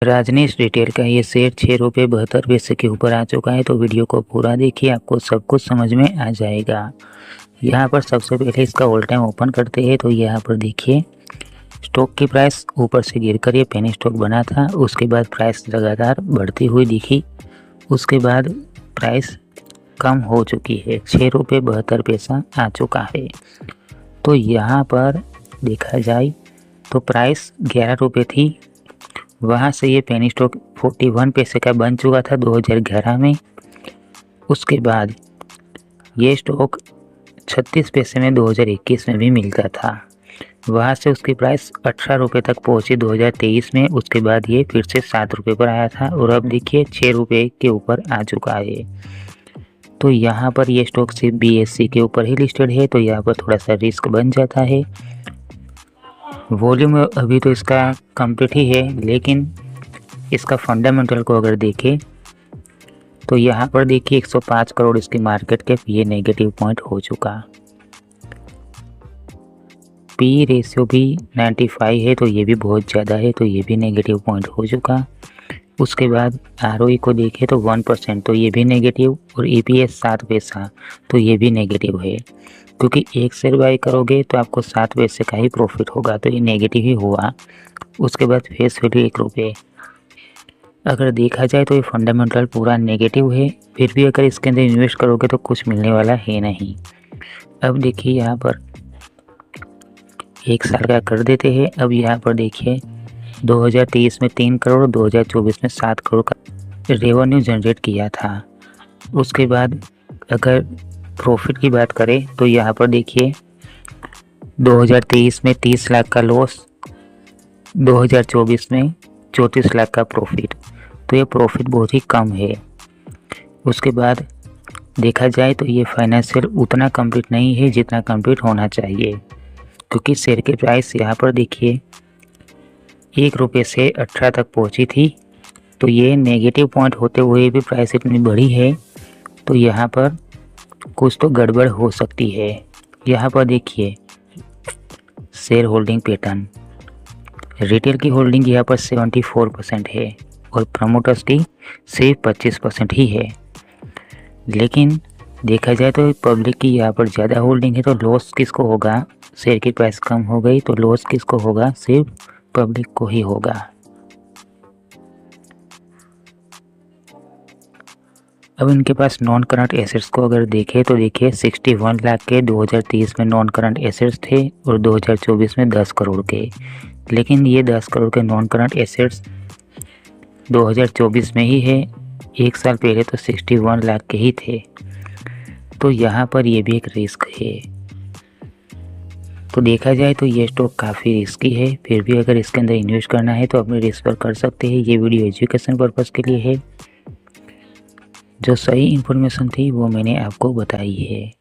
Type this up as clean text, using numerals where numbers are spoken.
Rajneesh retail का ये share 6 रुपये 72 पैसे के ऊपर आ चुका है। तो वीडियो को पूरा देखिए, आपको सब कुछ समझ में आ जाएगा। यहाँ पर सबसे पहले इसका ऑल टाइम ओपन करते हैं तो यहाँ पर देखिए स्टॉक की प्राइस ऊपर से गिरकर ये पेनी स्टॉक बना था। उसके बाद प्राइस लगातार बढ़ती हुई दिखी। उसके बाद प्राइस कम हो चुकी है, 6 रुपये 72 पैसा आ चुका है। तो यहाँ पर देखा जाए तो प्राइस 11 रुपये थी। वहाँ से ये पेनी स्टॉक 41 पैसे का बन चुका था 2011 में। उसके बाद ये स्टॉक 36 पैसे में 2021 में भी मिलता था। वहाँ से उसकी प्राइस 18 रुपये तक पहुँची 2023 में। उसके बाद ये फिर से 7 रुपये पर आया था और अब देखिए 6 रुपये के ऊपर आ चुका है। तो यहाँ पर ये स्टॉक सिर्फ BSE के ऊपर ही लिस्टेड है, तो यहाँ पर थोड़ा सा रिस्क बन जाता है। वॉल्यूम अभी तो इसका कंप्लीट ही है, लेकिन इसका फंडामेंटल को अगर देखें तो यहाँ पर देखिए 105 करोड़ इसकी मार्केट कैप, ये नेगेटिव पॉइंट हो चुका। पी रेशियो भी 95 है, तो ये भी बहुत ज़्यादा है, तो ये भी नेगेटिव पॉइंट हो चुका। उसके बाद ROE को देखें तो 1%, तो ये भी नेगेटिव। और EPS 7 पैसा, तो ये भी नेगेटिव है, क्योंकि एक शेयर बाई करोगे तो आपको 7 पैसे का ही प्रॉफिट होगा, तो ये नेगेटिव ही हुआ। उसके बाद फेस वैल्यू 1 रुपये। अगर देखा जाए तो ये फंडामेंटल पूरा नेगेटिव है, फिर भी अगर इसके अंदर इन्वेस्ट करोगे तो कुछ मिलने वाला है नहीं। अब देखिए यहाँ पर 1 साल का कर देते हैं। अब यहाँ पर देखिए 2023 में 3 करोड़, 2024 में 7 करोड़ का रेवेन्यू जनरेट किया था। उसके बाद अगर प्रॉफिट की बात करें तो यहाँ पर देखिए 2023 में 30 लाख का लॉस, 2024 में 34 लाख का प्रॉफिट, तो ये प्रॉफिट बहुत ही कम है। उसके बाद देखा जाए तो ये फाइनेंशियल उतना कंप्लीट नहीं है जितना कंप्लीट होना चाहिए, क्योंकि शेयर की प्राइस यहाँ पर देखिए 1 रुपये से 18 तक पहुँची थी। तो ये नेगेटिव पॉइंट होते हुए भी प्राइस इतनी बड़ी है, तो यहाँ पर कुछ तो गड़बड़ हो सकती है। यहाँ पर देखिए शेयर होल्डिंग पैटर्न, रिटेल की होल्डिंग यहाँ पर 74% है और प्रमोटर्स की सिर्फ 25% ही है। लेकिन देखा जाए तो पब्लिक की यहाँ पर ज़्यादा होल्डिंग है, तो लॉस किसको होगा? शेयर की प्राइस कम हो गई तो लॉस किसको होगा? सिर्फ पब्लिक को ही होगा। अब इनके पास नॉन करंट एसेट्स को अगर देखें तो देखिए 61 लाख के 2023 में नॉन करंट एसेट्स थे और 2024 में 10 करोड़ के। लेकिन ये 10 करोड़ के नॉन करंट एसेट्स 2024 में ही है, 1 साल पहले तो 61 लाख के ही थे। तो यहाँ पर ये भी एक रिस्क है। तो देखा जाए तो ये स्टॉक काफ़ी रिस्की है, फिर भी अगर इसके अंदर इन्वेस्ट करना है तो अपने रिस्क पर कर सकते हैं। ये वीडियो एजुकेशन पर्पज़ के लिए है, जो सही इन्फॉर्मेशन थी वो मैंने आपको बताई है।